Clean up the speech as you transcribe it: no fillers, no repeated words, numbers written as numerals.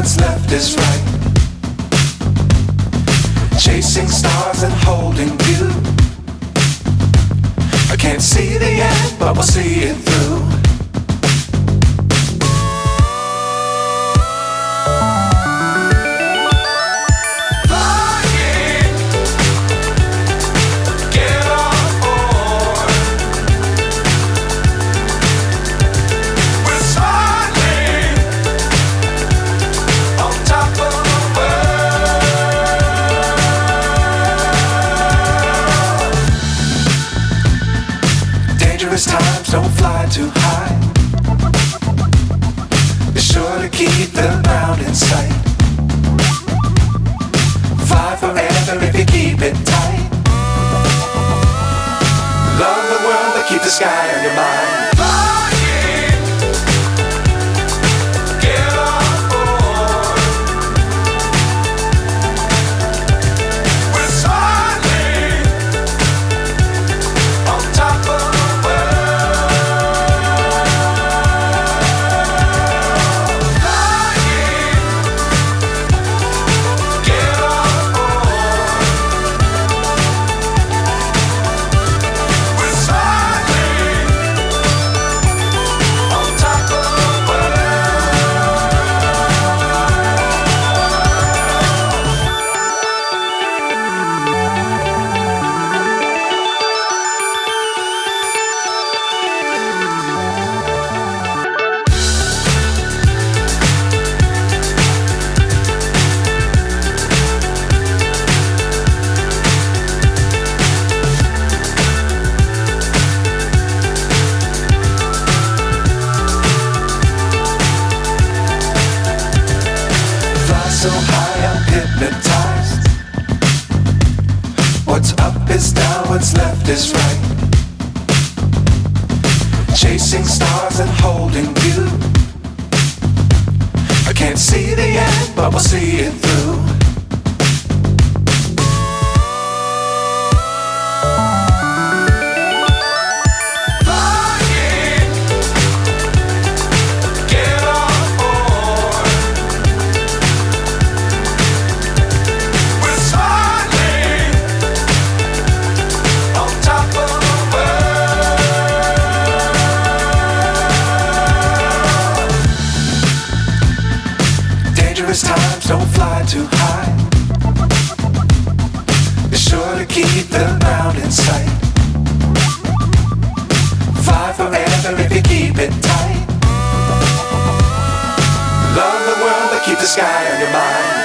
what's left is right. Chasing stars and holding you. I can't see the end, but we'll see it through. Times don't fly too high. Be sure to keep the ground in sight. Fly forever if you keep it tight. Love the world but keep the sky on your mind. So high I'm hypnotized. What's up is down, what's left is right. Chasing stars and holding you. I can't see the end, but we'll see it through. Times don't fly too high. Be sure to keep the ground in sight. Fly forever if you keep it tight. Love the world but keep the sky on your mind.